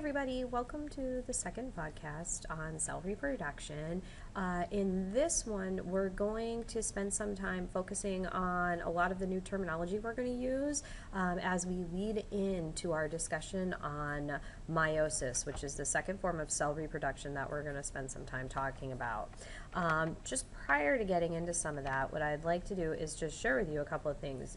everybody, welcome to the second podcast on cell reproduction. In this one, we're going to spend some time focusing on a lot of the new terminology we're going to use as we lead into our discussion on meiosis, which is the second form of cell reproduction that we're going to spend some time talking about. Just prior to getting into some of that, what I'd like to do is just share with you a couple of things.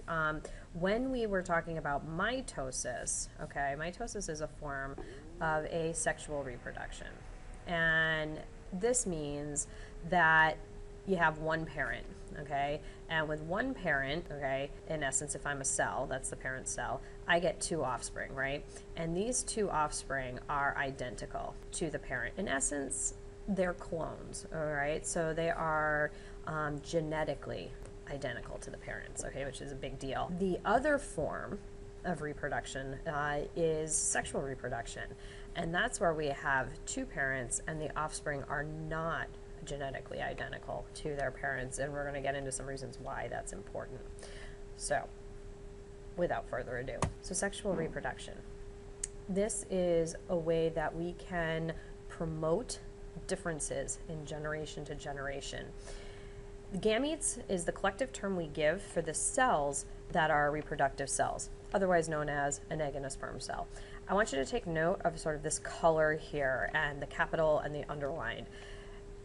When we were talking about mitosis, okay, mitosis is a form of asexual reproduction. And this means that you have one parent, okay? And with one parent, okay, in essence, if I'm a cell, that's the parent cell, I get two offspring, right? And these two offspring are identical to the parent. In essence, they're clones, all right? So they are genetically identical to the parents, okay, which is a big deal. The other form of reproduction is sexual reproduction, and that's where we have two parents and the offspring are not genetically identical to their parents, and we're going to get into some reasons why that's important. So without further ado, so sexual reproduction, this is a way that we can promote differences in generation to generation. Gametes is the collective term we give for the cells that are reproductive cells, otherwise known as an egg and a sperm cell. I want you to take note of sort of this color here and the capital and the underlined.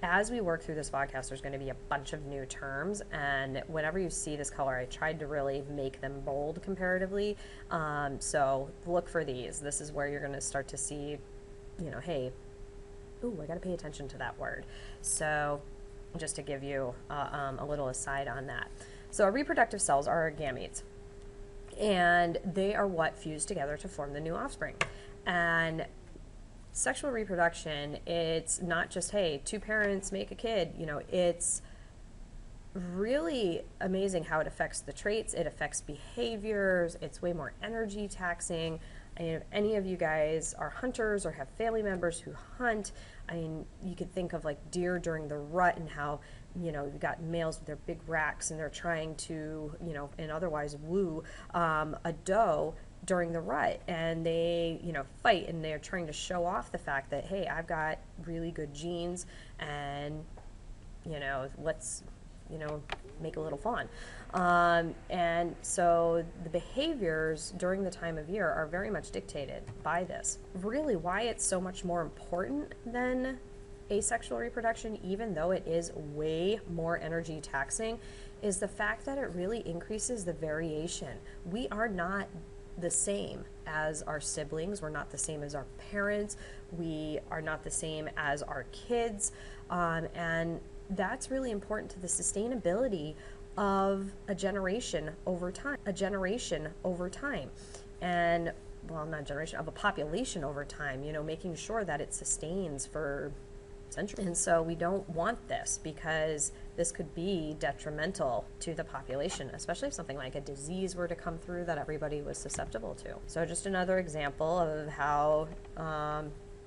As we work through this podcast, there's going to be a bunch of new terms, and whenever you see this color, I tried to really make them bold comparatively. So look for these. This is where you're going to start to see, you know, hey, ooh, I got to pay attention to that word. So just to give you a little aside on that. So our reproductive cells are our gametes, and they are what fuse together to form the new offspring. And sexual reproduction, it's not just, hey, two parents make a kid, you know, it's really amazing how it affects the traits, it affects behaviors, it's way more energy taxing. I mean, if any of you guys are hunters or have family members who hunt, I mean, you could think of like deer during the rut and how, you know, you've got males with their big racks and they're trying to, you know, and otherwise woo a doe during the rut, and they, you know, fight, and they're trying to show off the fact that, hey, I've got really good genes, and, you know, let's, you know, make a little fawn. And so the behaviors during the time of year are very much dictated by this. Really, why it's so much more important than asexual reproduction, even though it is way more energy taxing, is the fact that it really increases the variation. We are not the same as our siblings. We're not the same as our parents. We are not the same as our kids. And that's really important to the sustainability of a generation over time. And, well, not a generation, of a population over time, you know, making sure that it sustains for centuries. And so we don't want this, because this could be detrimental to the population, especially if something like a disease were to come through that everybody was susceptible to. So just another example of how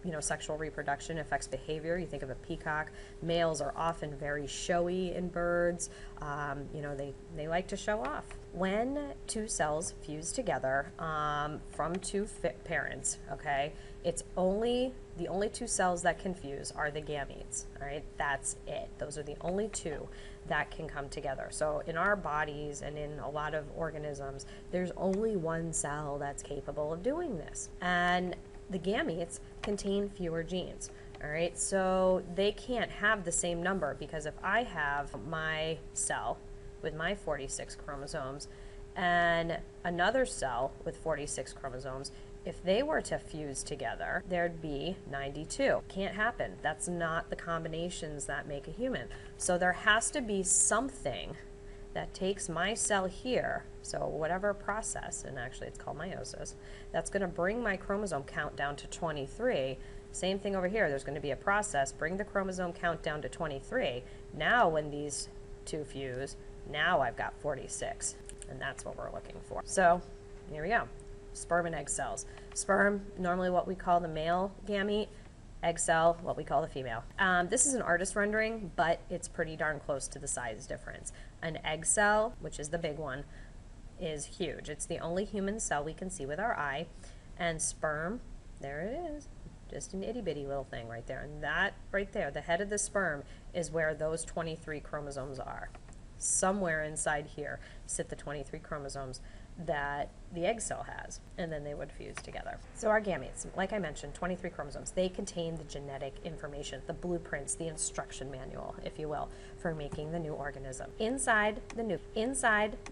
you know, sexual reproduction affects behavior. You think of a peacock. Males are often very showy in birds. You know, they like to show off. When two cells fuse together from two parents, okay, it's the only two cells that can fuse are the gametes, all right? That's it. Those are the only two that can come together. So in our bodies and in a lot of organisms, there's only one cell that's capable of doing this. And the gametes contain fewer genes, all right? So they can't have the same number, because if I have my cell with my 46 chromosomes and another cell with 46 chromosomes, if they were to fuse together, there'd be 92. Can't happen. That's not the combinations that make a human. So there has to be something that takes my cell here, so whatever process, and actually it's called meiosis, that's going to bring my chromosome count down to 23. Same thing over here. There's going to be a process, bring the chromosome count down to 23. Now when these two fuse, now I've got 46, and that's what we're looking for. So here we go. Sperm and egg cells. Sperm, normally what we call the male gamete. Egg cell, what we call the female. This is an artist rendering, but it's pretty darn close to the size difference. An egg cell, which is the big one, is huge. It's the only human cell we can see with our eye. And sperm, there it is, just an itty bitty little thing right there. And that right there, the head of the sperm, is where those 23 chromosomes are. Somewhere inside here sit the 23 chromosomes that the egg cell has, and then they would fuse together. So our gametes, like I mentioned, 23 chromosomes, they contain the genetic information, the blueprints, the instruction manual, if you will, for making the new organism. Inside the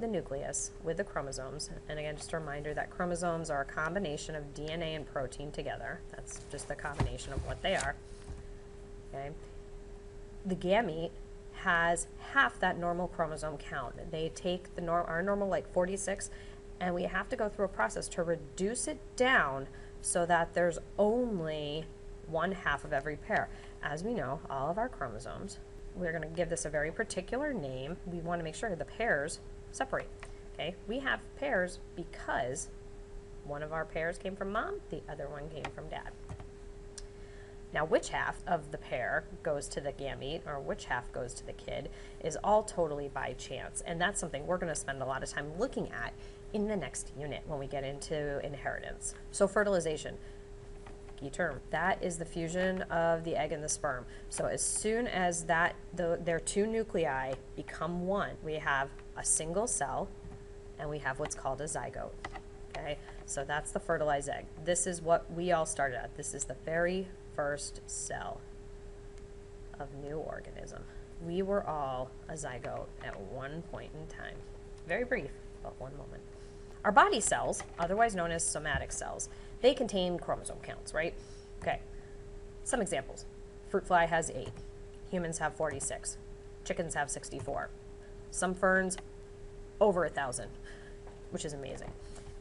nucleus with the chromosomes, and again, just a reminder that chromosomes are a combination of DNA and protein together. That's just the combination of what they are. Okay. The gamete has half that normal chromosome count. They take our normal like 46, and we have to go through a process to reduce it down so that there's only 1/2 of every pair. As we know, all of our chromosomes, we're going to give this a very particular name. We want to make sure the pairs separate. Okay, we have pairs because one of our pairs came from mom, the other one came from dad. Now, which half of the pair goes to the gamete or which half goes to the kid is all totally by chance. And that's something we're going to spend a lot of time looking at in the next unit when we get into inheritance. So fertilization, key term, that is the fusion of the egg and the sperm. So as soon as their two nuclei become one, we have a single cell and we have what's called a zygote. Okay, so that's the fertilized egg. This is what we all started at. This is the very first cell of new organism. We were all a zygote at one point in time. Very brief, but one moment. Our body cells, otherwise known as somatic cells, they contain chromosome counts, right? Okay, some examples. Fruit fly has 8. Humans have 46. Chickens have 64. Some ferns, over 1,000, which is amazing.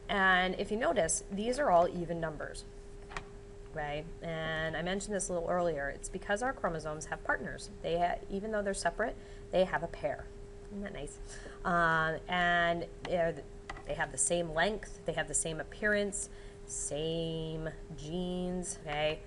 And if you notice, these are all even numbers. Right? And I mentioned this a little earlier. It's because our chromosomes have partners. Even though they're separate, they have a pair. Isn't that nice? And they have the same length, they have the same appearance, same genes, okay?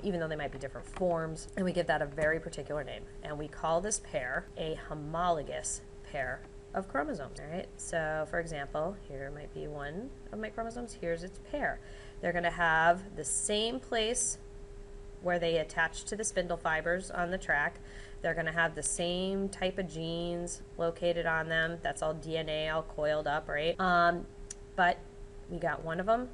Even though they might be different forms. And we give that a very particular name. And we call this pair a homologous pair of chromosomes. All right? So, for example, here might be one of my chromosomes. Here's its pair. They're going to have the same place where they attach to the spindle fibers on the track. They're going to have the same type of genes located on them. That's all DNA all coiled up, right? But we got one of them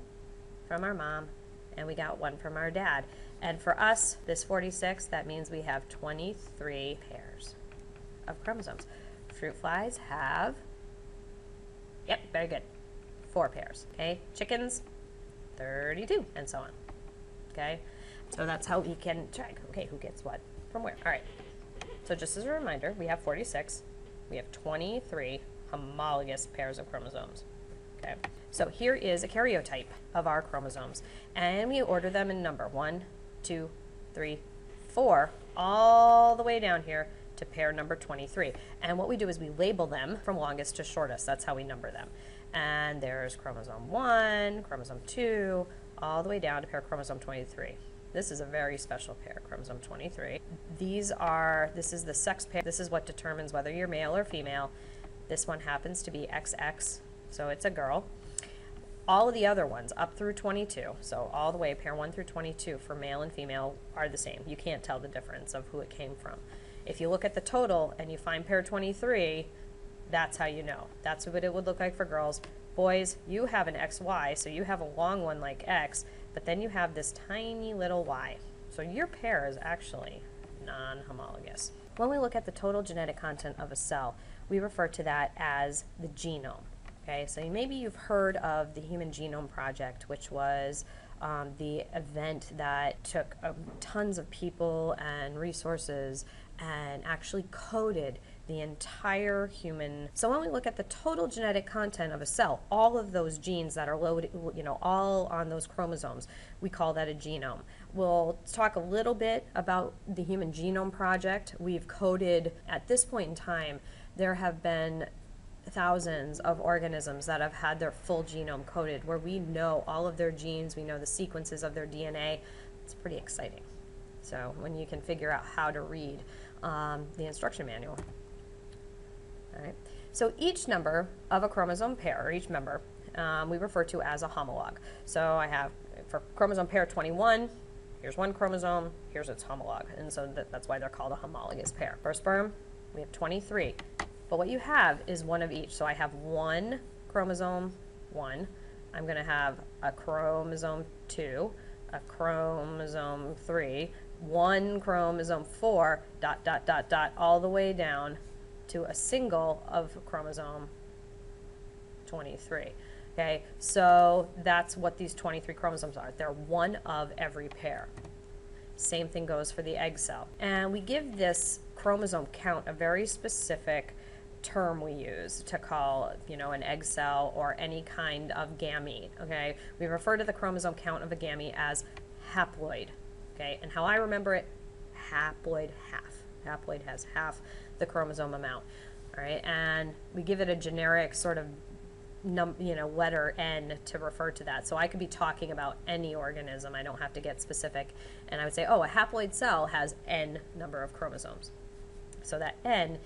from our mom, and we got one from our dad. And for us, this 46, that means we have 23 pairs of chromosomes. Fruit flies have, yep, very good, 4 pairs, okay? Chickens, 32, and so on, okay? So that's how we can track, okay, who gets what from where. All right, so just as a reminder, we have 46, we have 23 homologous pairs of chromosomes, okay? So here is a karyotype of our chromosomes, and we order them in number 1, 2, 3, 4, all the way down here to pair number 23. And what we do is we label them from longest to shortest. That's how we number them. And there's chromosome 1, chromosome 2, all the way down to pair chromosome 23. This is a very special pair, chromosome 23. This is the sex pair. This is what determines whether you're male or female. This one happens to be XX, so it's a girl. All of the other ones up through 22, so all the way pair 1 through 22 for male and female are the same. You can't tell the difference of who it came from. If you look at the total and you find pair 23, that's how you know. That's what it would look like for girls. Boys, you have an XY, so you have a long one like X, but then you have this tiny little Y. So your pair is actually non-homologous. When we look at the total genetic content of a cell, we refer to that as the genome. Okay, so maybe you've heard of the Human Genome Project, which was the event that took tons of people and resources and actually coded the entire human. So when we look at the total genetic content of a cell, all of those genes that are loaded, all on those chromosomes, we call that a genome. We'll talk a little bit about the Human Genome Project. We've coded, at this point in time, there have been thousands of organisms that have had their full genome coded, where we know all of their genes, we know the sequences of their DNA. It's pretty exciting. So when you can figure out how to read the instruction manual. All right. So each number of a chromosome pair, or each member, we refer to as a homolog. So I have, for chromosome pair 21, Here's one chromosome, here's its homolog, and so that's why they're called a homologous pair. For sperm, we have 23, but what you have is one of each. So I have one chromosome 1, I'm going to have a chromosome 2, a chromosome 3, one chromosome 4, dot, dot, dot, dot, all the way down to a single of chromosome 23. Okay, so that's what these 23 chromosomes are. They're one of every pair. Same thing goes for the egg cell. And we give this chromosome count a very specific term we use to call, an egg cell or any kind of gamete, okay? We refer to the chromosome count of a gamete as haploid, okay? And how I remember it, haploid half. Haploid has half the chromosome amount, all right? And we give it a generic sort of letter N to refer to that. So I could be talking about any organism. I don't have to get specific. And I would say, oh, a haploid cell has N number of chromosomes. So that N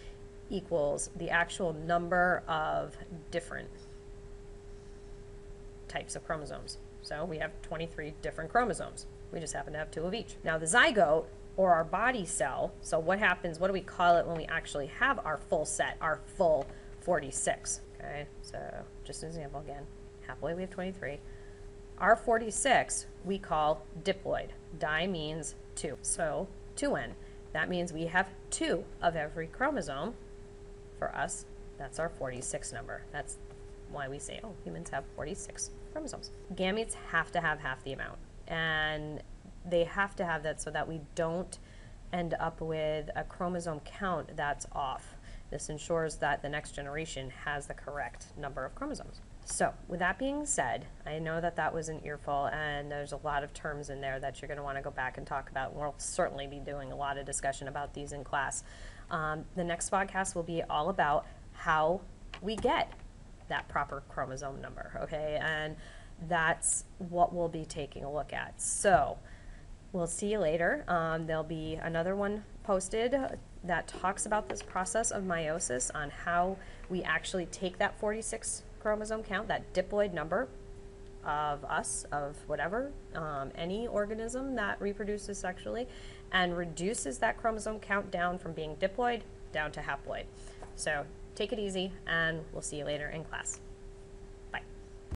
equals the actual number of different types of chromosomes. So we have 23 different chromosomes. We just happen to have 2 of each. Now the zygote, or our body cell, so what happens, what do we call it when we actually have our full set, our full 46? Okay, so just an example again, haploid we have 23. Our 46 we call diploid. Di means 2, so 2N. That means we have 2 of every chromosome. For us, that's our 46 number. That's why we say, oh, humans have 46 chromosomes. Gametes have to have half the amount, and they have to have that so that we don't end up with a chromosome count that's off. This ensures that the next generation has the correct number of chromosomes. So with that being said, I know that that was an earful, and there's a lot of terms in there that you're going to want to go back and talk about. We'll certainly be doing a lot of discussion about these in class. The next podcast will be all about how we get that proper chromosome number, okay? And that's what we'll be taking a look at. So we'll see you later. There'll be another one posted that talks about this process of meiosis, on how we actually take that 46 chromosome count, that diploid number of us, of whatever, any organism that reproduces sexually, and reduces that chromosome count down from being diploid down to haploid. So take it easy, and we'll see you later in class.